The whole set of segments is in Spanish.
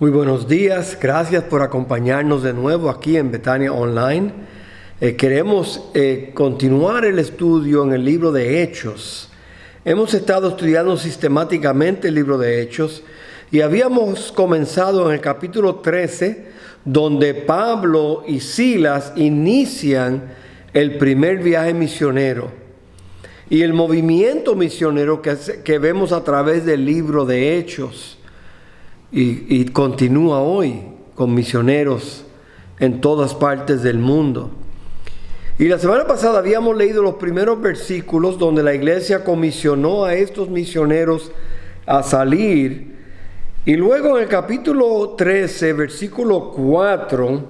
Muy buenos días, gracias por acompañarnos de nuevo aquí en Betania Online. Queremos continuar el estudio en el libro de Hechos. Hemos estado estudiando sistemáticamente el libro de Hechos y habíamos comenzado en el capítulo 13, donde Pablo y Silas inician el primer viaje misionero y el movimiento misionero que vemos a través del libro de Hechos. Y continúa hoy con misioneros en todas partes del mundo. Y la semana pasada habíamos leído los primeros versículos donde la iglesia comisionó a estos misioneros a salir. Y luego en el capítulo 13, versículo 4,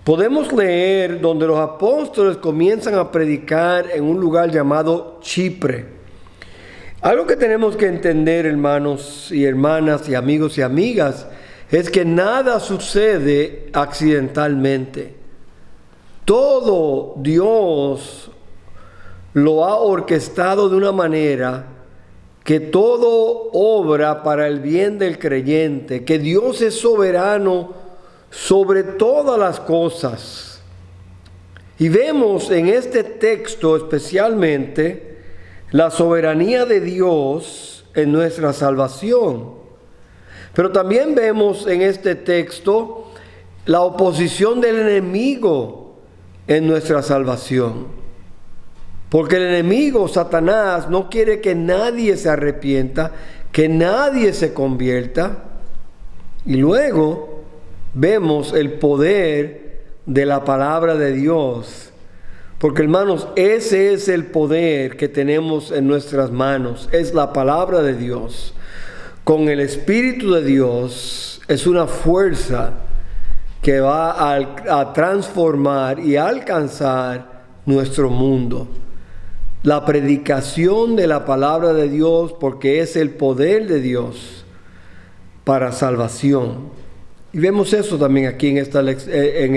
podemos leer donde los apóstoles comienzan a predicar en un lugar llamado Chipre. Algo que tenemos que entender, hermanos y hermanas y amigos y amigas, es que nada sucede accidentalmente. Todo Dios lo ha orquestado de una manera que todo obra para el bien del creyente, que Dios es soberano sobre todas las cosas. Y vemos en este texto especialmente la soberanía de Dios en nuestra salvación. Pero también vemos en este texto la oposición del enemigo en nuestra salvación. Porque el enemigo, Satanás, no quiere que nadie se arrepienta, que nadie se convierta. Y luego vemos el poder de la palabra de Dios. Porque, hermanos, ese es el poder que tenemos en nuestras manos, es la palabra de Dios. Con el Espíritu de Dios es una fuerza que va a transformar y a alcanzar nuestro mundo. La predicación de la palabra de Dios, porque es el poder de Dios para salvación. Y vemos eso también aquí en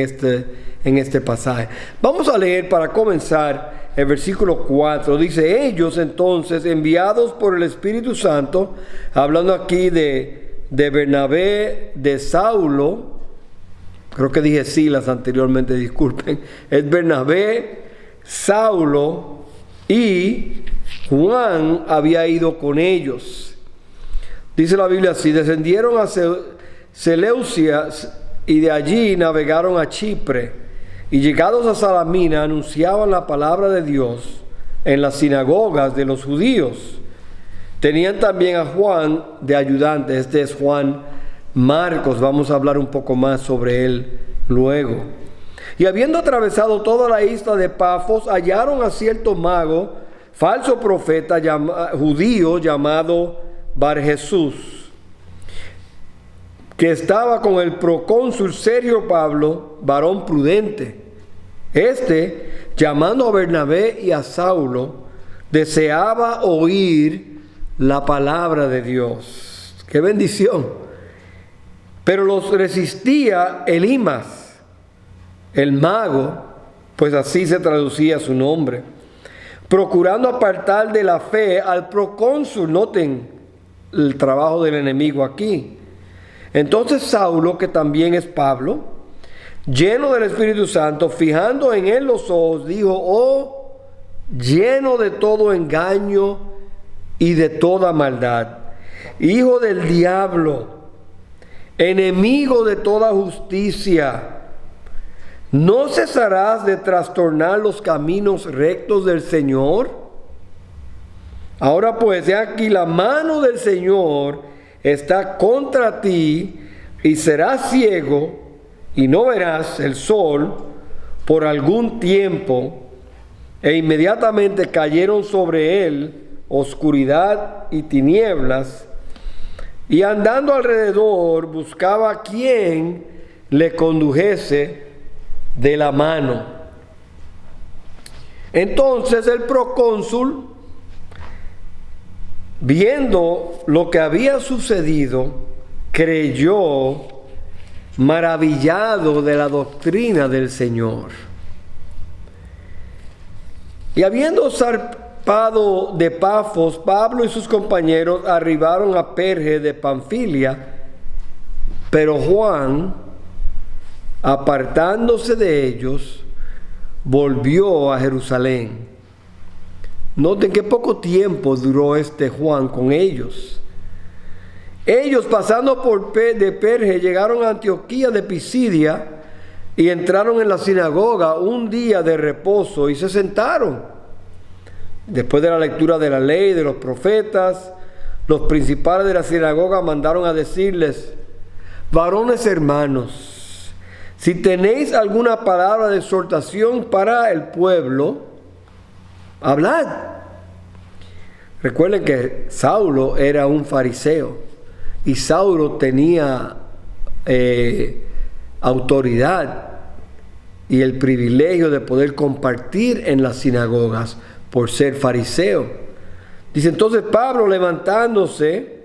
este pasaje. Vamos a leer para comenzar el versículo 4. Dice: ellos entonces, enviados por el Espíritu Santo, hablando aquí de Bernabé, de Saulo, creo que dije Silas anteriormente, disculpen, es Bernabé, Saulo y Juan había ido con ellos. Dice la Biblia así: descendieron a Seleucia y de allí navegaron a Chipre, y llegados a Salamina anunciaban la palabra de Dios en las sinagogas de los judíos. Tenían también a Juan de ayudante. Este es Juan Marcos, vamos a hablar un poco más sobre él luego. Y habiendo atravesado toda la isla de Pafos, hallaron a cierto mago, falso profeta judío llamado Barjesús, que estaba con el procónsul Sergio Pablo, varón prudente. Llamando a Bernabé y a Saulo, deseaba oír la palabra de Dios. ¡Qué bendición! Pero los resistía Elimas, el mago, pues así se traducía su nombre, procurando apartar de la fe al procónsul. Noten el trabajo del enemigo aquí. Entonces Saulo, que también es Pablo, lleno del Espíritu Santo, fijando en él los ojos, dijo: oh, lleno de todo engaño y de toda maldad, hijo del diablo, enemigo de toda justicia, ¿no cesarás de trastornar los caminos rectos del Señor? Ahora pues, he aquí la mano del Señor está contra ti, y serás ciego y no verás el sol por algún tiempo. E inmediatamente cayeron sobre él oscuridad y tinieblas, y andando alrededor buscaba a quien le condujese de la mano. Entonces el procónsul, viendo lo que había sucedido, creyó, maravillado de la doctrina del Señor. Y habiendo zarpado de Pafos, Pablo y sus compañeros arribaron a Perge de Panfilia, Pero Juan, apartándose de ellos, volvió a Jerusalén. Noten que poco tiempo duró este Juan con ellos. Ellos, pasando de Perge, llegaron a Antioquía de Pisidia y entraron en la sinagoga un día de reposo y se sentaron. Después de la lectura de la ley, de los profetas, los principales de la sinagoga mandaron a decirles: varones hermanos, si tenéis alguna palabra de exhortación para el pueblo, hablad. Recuerden que Saulo era un fariseo y Saulo tenía autoridad y el privilegio de poder compartir en las sinagogas por ser fariseo. Dice entonces Pablo, levantándose,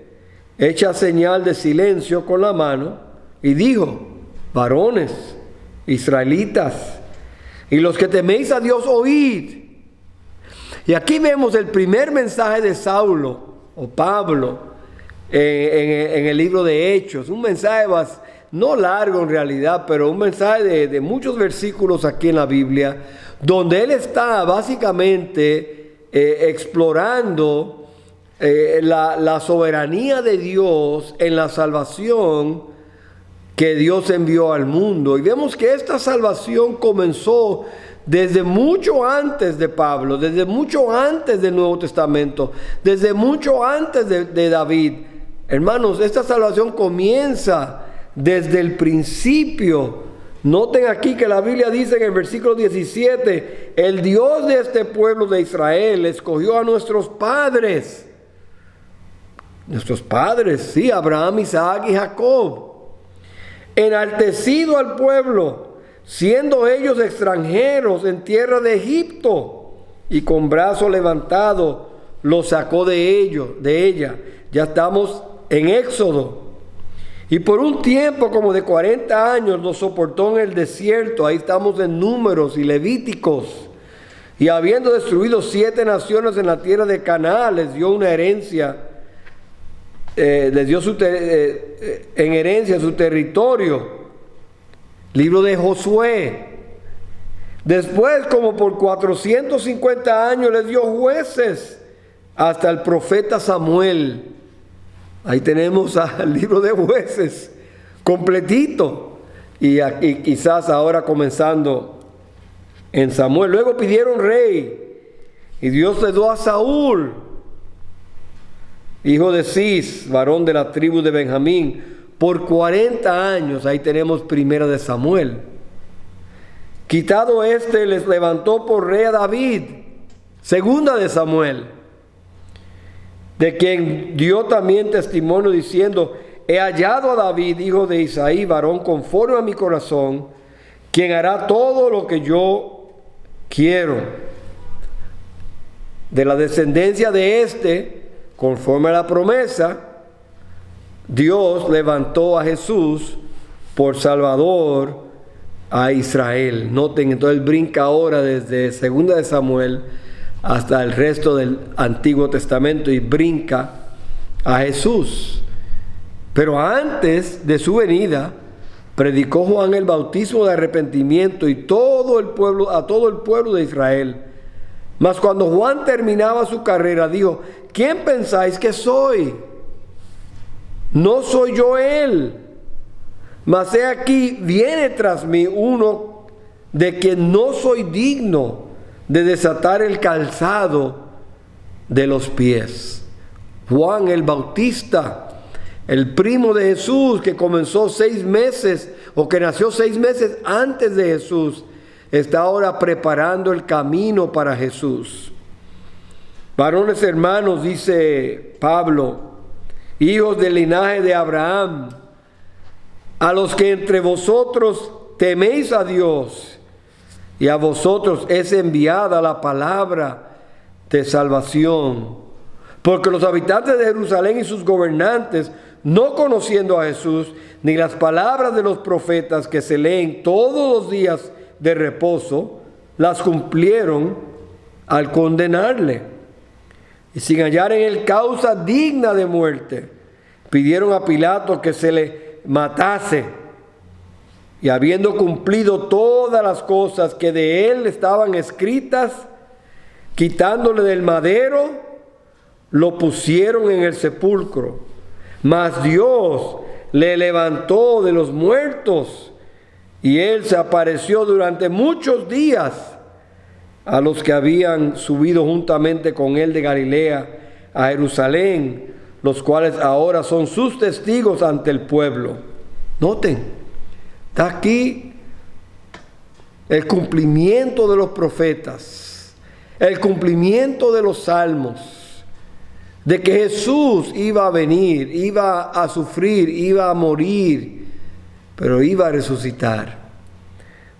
echa señal de silencio con la mano y dijo: varones, israelitas, y los que teméis a Dios, oíd. Y aquí vemos el primer mensaje de Saulo o Pablo en el libro de Hechos. Un mensaje no largo en realidad, pero un mensaje de muchos versículos aquí en la Biblia, donde él está básicamente explorando la soberanía de Dios en la salvación que Dios envió al mundo. Y vemos que esta salvación comenzó desde mucho antes de Pablo, desde mucho antes del Nuevo Testamento, desde mucho antes de David. Hermanos, esta salvación comienza desde el principio. Noten aquí que la Biblia dice en el versículo 17: el Dios de este pueblo de Israel escogió a nuestros padres. Nuestros padres, sí, Abraham, Isaac y Jacob. Enaltecido al pueblo, siendo ellos extranjeros en tierra de Egipto, y con brazo levantado los sacó de ella. Ya estamos en Éxodo. Y por un tiempo como de 40 años los soportó en el desierto. Ahí estamos en Números y Levíticos. Y habiendo destruido 7 naciones en la tierra de Canaán, les dio una herencia, les dio en herencia su territorio. Libro de Josué. Después, como por 450 años, les dio jueces hasta el profeta Samuel. Ahí tenemos al libro de Jueces completito. Y aquí quizás ahora comenzando en Samuel. Luego pidieron rey y Dios le dio a Saúl, hijo de Cis, varón de la tribu de Benjamín, por 40 años. Ahí tenemos primera de Samuel. Quitado les levantó por rey a David, segunda de Samuel, de quien dio también testimonio diciendo: he hallado a David, hijo de Isaí, varón conforme a mi corazón, quien hará todo lo que yo quiero. De la descendencia de conforme a la promesa, Dios levantó a Jesús por Salvador a Israel. Noten, entonces brinca ahora desde segunda de Samuel hasta el resto del Antiguo Testamento y brinca a Jesús. Pero antes de su venida, predicó Juan el bautismo de arrepentimiento y a todo el pueblo de Israel. Mas cuando Juan terminaba su carrera, dijo: ¿quién pensáis que soy? No soy yo él, mas he aquí viene tras mí uno de quien no soy digno de desatar el calzado de los pies. Juan el Bautista, el primo de Jesús, que comenzó 6 meses o que nació 6 meses antes de Jesús, está ahora preparando el camino para Jesús. Varones hermanos, dice Pablo, hijos del linaje de Abraham, a los que entre vosotros teméis a Dios, y a vosotros es enviada la palabra de salvación. Porque los habitantes de Jerusalén y sus gobernantes, no conociendo a Jesús, ni las palabras de los profetas que se leen todos los días de reposo, las cumplieron al condenarle. Y sin hallar en él causa digna de muerte, pidieron a Pilato que se le matase. Y habiendo cumplido todas las cosas que de él estaban escritas, quitándole del madero, lo pusieron en el sepulcro. Mas Dios le levantó de los muertos, y él se apareció durante muchos días a los que habían subido juntamente con él de Galilea a Jerusalén, los cuales ahora son sus testigos ante el pueblo. Noten, está aquí el cumplimiento de los profetas, el cumplimiento de los salmos, de que Jesús iba a venir, iba a sufrir, iba a morir, pero iba a resucitar.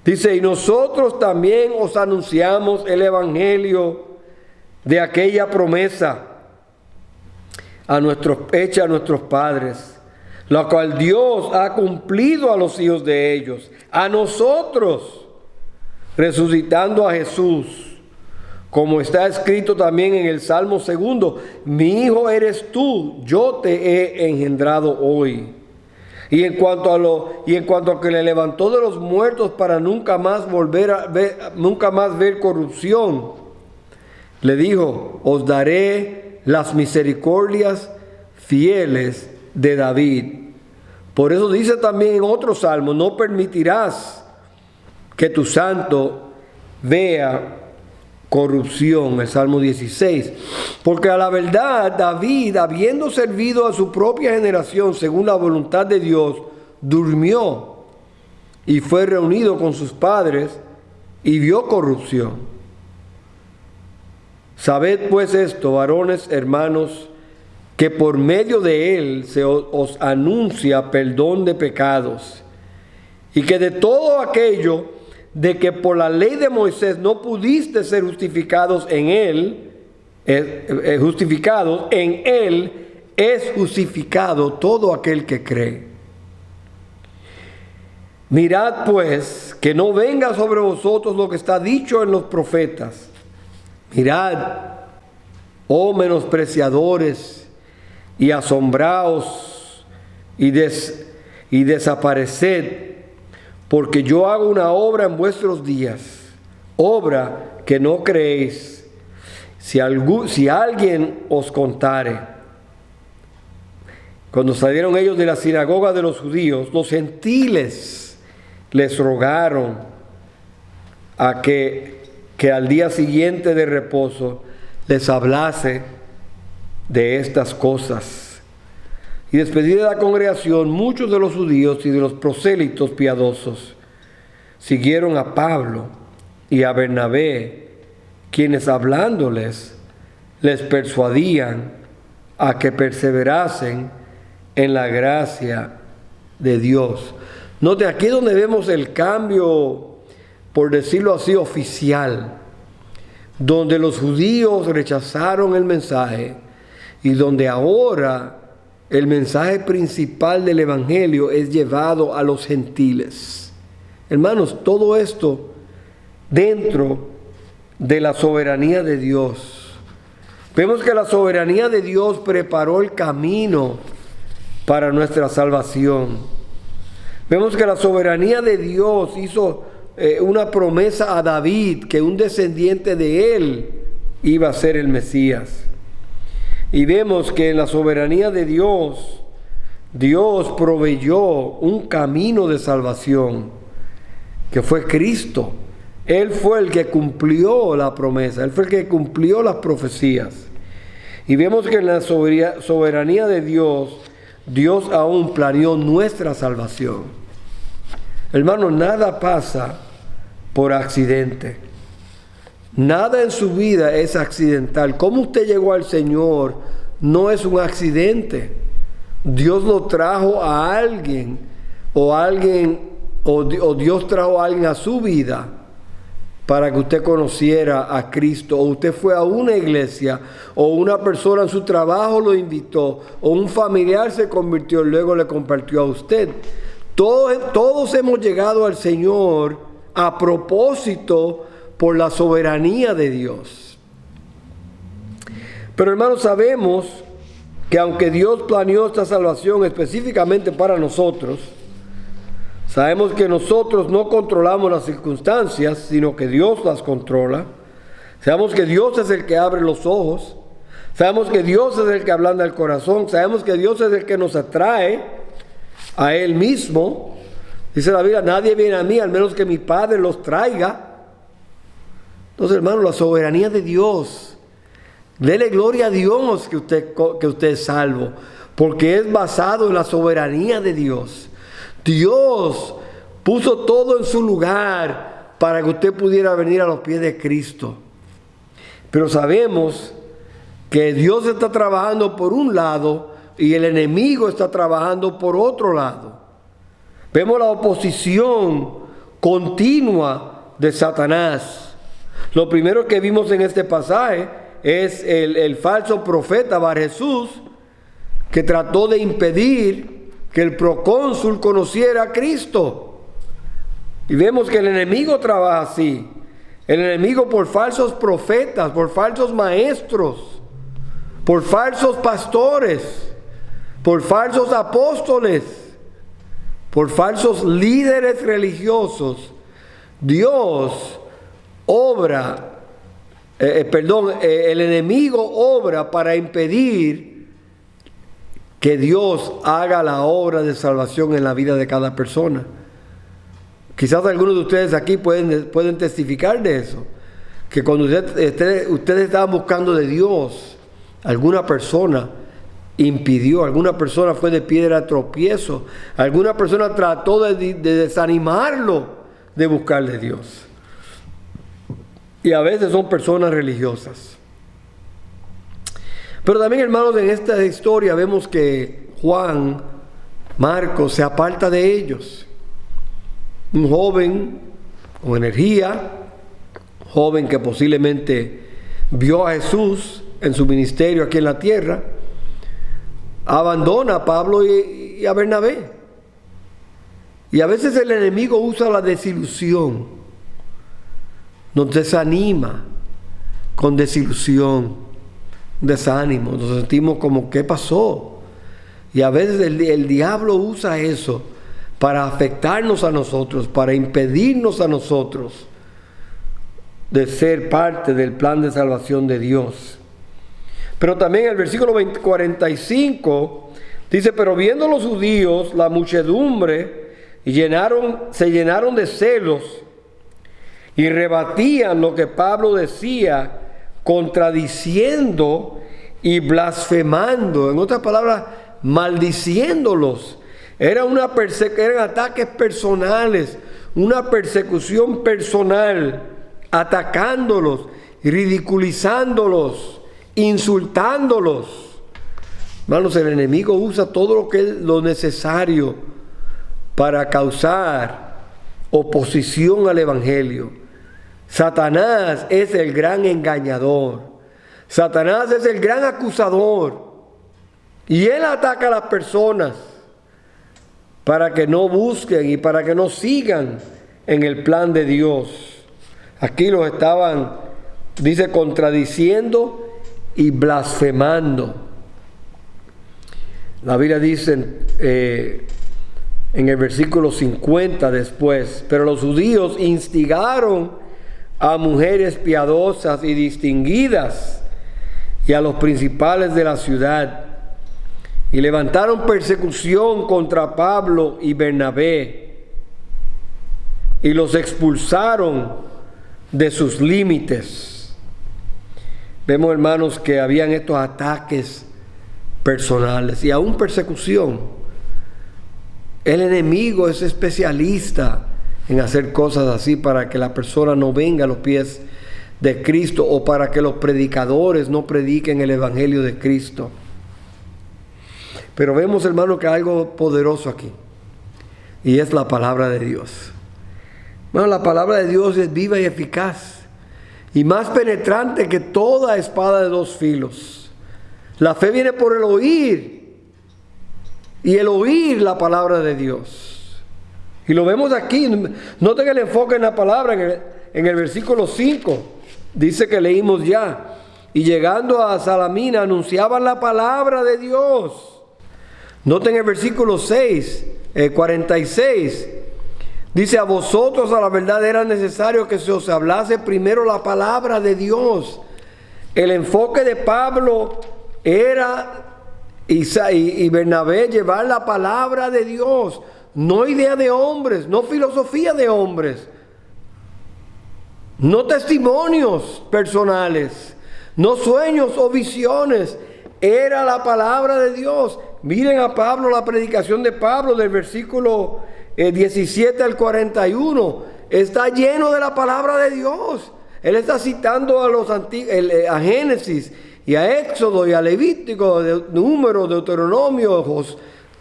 Dice, y nosotros también os anunciamos el evangelio de aquella promesa hecha a nuestros padres, la cual Dios ha cumplido a los hijos de ellos, a nosotros, resucitando a Jesús, como está escrito también en el Salmo 2, mi hijo eres tú, yo te he engendrado hoy. Y en cuanto a que le levantó de los muertos para nunca más ver corrupción, le dijo, os daré las misericordias fieles de David. Por eso dice también en otro salmo, no permitirás que tu santo vea corrupción, el Salmo 16. Porque a la verdad David, habiendo servido a su propia generación según la voluntad de Dios, durmió y fue reunido con sus padres y vio corrupción. Sabed pues esto, varones, hermanos, que por medio de él se os anuncia perdón de pecados, y que de todo aquello de que por la ley de Moisés no pudiste ser justificados en él, es justificado todo aquel que cree. Mirad pues que no venga sobre vosotros lo que está dicho en los profetas. Mirad, oh menospreciadores, y asombraos y desapareced, porque yo hago una obra en vuestros días, obra que no creéis. Si alguien os contare. Cuando salieron ellos de la sinagoga de los judíos, los gentiles les rogaron a que al día siguiente de reposo les hablase de estas cosas. Y despedida de la congregación, muchos de los judíos y de los prosélitos piadosos siguieron a Pablo y a Bernabé, quienes hablándoles les persuadían a que perseverasen en la gracia de Dios. Note, aquí donde vemos el cambio, por decirlo así, oficial, donde los judíos rechazaron el mensaje y donde ahora el mensaje principal del evangelio es llevado a los gentiles. Hermanos, todo esto dentro de la soberanía de Dios. Vemos que la soberanía de Dios preparó el camino para nuestra salvación. Vemos que la soberanía de Dios hizo una promesa a David, que un descendiente de él iba a ser el Mesías. Y vemos que en la soberanía de Dios, Dios proveyó un camino de salvación, que fue Cristo. Él fue el que cumplió la promesa, Él fue el que cumplió las profecías. Y vemos que en la soberanía de Dios, Dios aún planeó nuestra salvación. Hermano, nada pasa por accidente. Nada en su vida es accidental. Cómo usted llegó al Señor no es un accidente. Dios lo trajo a alguien, o Dios trajo a alguien a su vida para que usted conociera a Cristo, o usted fue a una iglesia, o una persona en su trabajo lo invitó, o un familiar se convirtió y luego le compartió a usted. Todos hemos llegado al Señor a propósito por la soberanía de Dios. Pero hermanos, sabemos que aunque Dios planeó esta salvación específicamente para nosotros, sabemos que nosotros no controlamos las circunstancias, sino que Dios las controla. Sabemos que Dios es el que abre los ojos. Sabemos que Dios es el que ablanda el corazón. Sabemos que Dios es el que nos atrae a Él mismo. Dice la Biblia, nadie viene a mí al menos que mi Padre los traiga. Entonces, hermano, la soberanía de Dios. Dele gloria a Dios que usted es salvo, porque es basado en la soberanía de Dios. Dios puso todo en su lugar para que usted pudiera venir a los pies de Cristo. Pero sabemos que Dios está trabajando por un lado y el enemigo está trabajando por otro lado. Vemos la oposición continua de Satanás. Lo primero que vimos en este pasaje es el falso profeta Bar Jesús, que trató de impedir que el procónsul conociera a Cristo. Y vemos que el enemigo trabaja así. El enemigo por falsos profetas, por falsos maestros, por falsos pastores, por falsos apóstoles, por falsos líderes religiosos. Dios obra, el enemigo obra para impedir que Dios haga la obra de salvación en la vida de cada persona. Quizás algunos de ustedes aquí pueden testificar de eso, que cuando ustedes estaban buscando de Dios, alguna persona impidió, alguna persona fue de piedra de tropiezo, alguna persona trató de desanimarlo de buscar de Dios. Y a veces son personas religiosas. Pero también, hermanos, en esta historia vemos que Juan, Marcos, se aparta de ellos. Un joven con energía, joven que posiblemente vio a Jesús en su ministerio aquí en la tierra, abandona a Pablo y a Bernabé. Y a veces el enemigo usa la desilusión, nos desanima con desilusión, desánimo, nos sentimos como ¿qué pasó? Y a veces el diablo usa eso para afectarnos a nosotros, para impedirnos a nosotros de ser parte del plan de salvación de Dios. Pero también el versículo 45 dice, pero viendo los judíos la muchedumbre se llenaron de celos y rebatían lo que Pablo decía, contradiciendo y blasfemando, en otras palabras, maldiciéndolos. Eran ataques personales, una persecución personal, atacándolos, ridiculizándolos, insultándolos. Hermanos, el enemigo usa todo lo necesario para causar oposición al evangelio. Satanás es el gran engañador. Satanás es el gran acusador. Y él ataca a las personas para que no busquen y para que no sigan en el plan de Dios. Aquí los estaban, dice, contradiciendo y blasfemando. La Biblia dice en el versículo 50 después, pero los judíos instigaron a mujeres piadosas y distinguidas y a los principales de la ciudad, y levantaron persecución contra Pablo y Bernabé, y los expulsaron de sus límites. Vemos, hermanos, que habían estos ataques personales y aún persecución. El enemigo es especialista en hacer cosas así para que la persona no venga a los pies de Cristo, o para que los predicadores no prediquen el evangelio de Cristo. Pero vemos, hermano, que hay algo poderoso aquí, y es la palabra de Dios. Bueno, la palabra de Dios es viva y eficaz, y más penetrante que toda espada de dos filos. La fe viene por el oír, y el oír la palabra de Dios. Y lo vemos aquí. Noten el enfoque en la palabra en el versículo 5. Dice que leímos ya, y llegando a Salamina anunciaban la palabra de Dios. Noten el versículo 46. Dice: a vosotros a la verdad era necesario que se os hablase primero la palabra de Dios. El enfoque de Pablo era y Bernabé llevar la palabra de Dios, no idea de hombres, no filosofía de hombres, no testimonios personales, no sueños o visiones. Era la palabra de Dios. Miren a Pablo, la predicación de Pablo del versículo 17 al 41. Está lleno de la palabra de Dios. Él está citando a Génesis y a Éxodo y a Levítico, Números, Deuteronomio,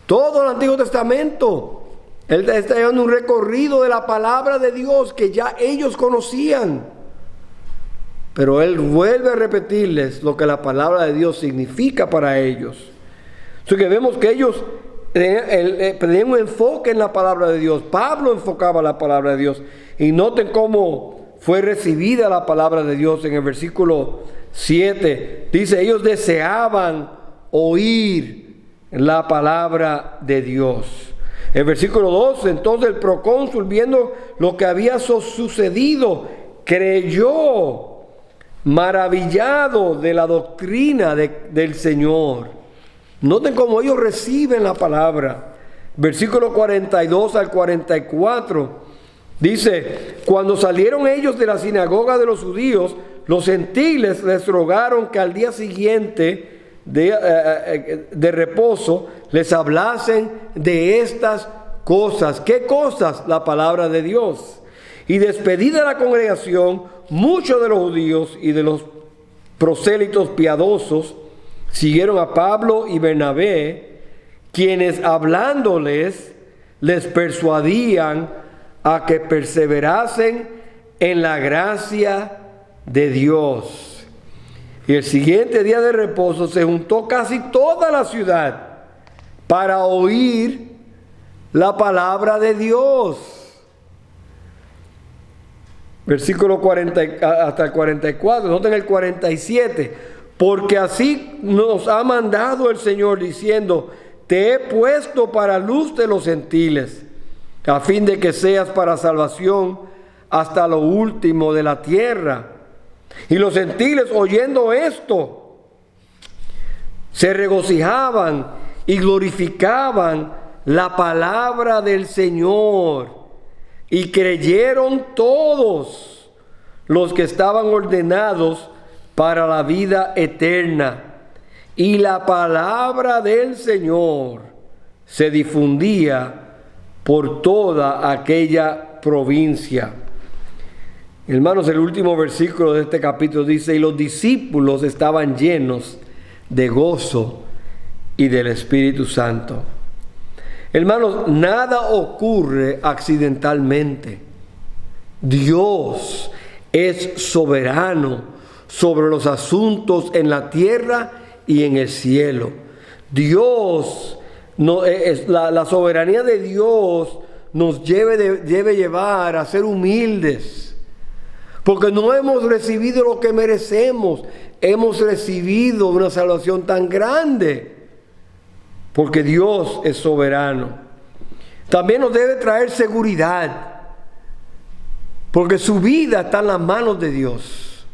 todo el Antiguo Testamento. Él está llevando un recorrido de la palabra de Dios que ya ellos conocían. Pero él vuelve a repetirles lo que la palabra de Dios significa para ellos. Así que vemos que ellos tenían un enfoque en la palabra de Dios. Pablo enfocaba la palabra de Dios. Y noten cómo fue recibida la palabra de Dios en el versículo 7. Dice: ellos deseaban oír la palabra de Dios. El versículo 2, entonces el procónsul, viendo lo que había sucedido, creyó, maravillado de la doctrina del Señor. Noten cómo ellos reciben la palabra. Versículo 42 al 44. Dice: cuando salieron ellos de la sinagoga de los judíos, los gentiles les rogaron que al día siguiente de reposo les hablasen de estas cosas. ¿Qué cosas? La palabra de Dios. Y despedida la congregación, muchos de los judíos y de los prosélitos piadosos siguieron a Pablo y Bernabé, quienes hablándoles les persuadían a que perseverasen en la gracia de Dios. Y el siguiente día de reposo se juntó casi toda la ciudad para oír la palabra de Dios. Versículo 40 hasta el 44, noten el 47. Porque así nos ha mandado el Señor, diciendo: te he puesto para luz de los gentiles, a fin de que seas para salvación hasta lo último de la tierra. Y los gentiles, oyendo esto, se regocijaban y glorificaban la palabra del Señor. Y creyeron todos los que estaban ordenados para la vida eterna. Y la palabra del Señor se difundía por toda aquella provincia. Hermanos, el último versículo de este capítulo dice: y los discípulos estaban llenos de gozo y del Espíritu Santo. Hermanos, nada ocurre accidentalmente. Dios es soberano sobre los asuntos en la tierra y en el cielo. Dios, la soberanía de Dios nos debe llevar a ser humildes, porque no hemos recibido lo que merecemos. Hemos recibido una salvación tan grande porque Dios es soberano. También nos debe traer seguridad, porque su vida está en las manos de Dios.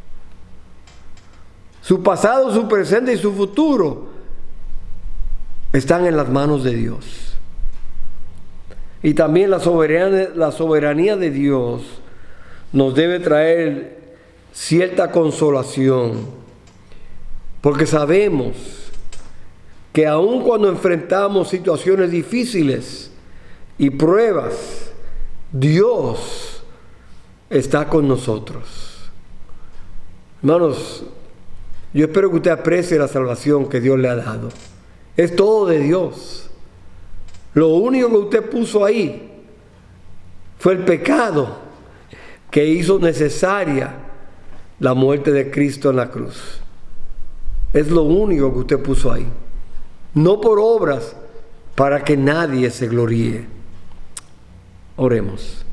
Su pasado, su presente y su futuro están en las manos de Dios. Y también la soberanía de Dios nos debe traer cierta consolación, porque sabemos que aun cuando enfrentamos situaciones difíciles y pruebas, Dios está con nosotros. Hermanos, yo espero que usted aprecie la salvación que Dios le ha dado. Es todo de Dios. Lo único que usted puso ahí fue el pecado que hizo necesaria la muerte de Cristo en la cruz. Es lo único que usted puso ahí. No por obras, para que nadie se gloríe. Oremos.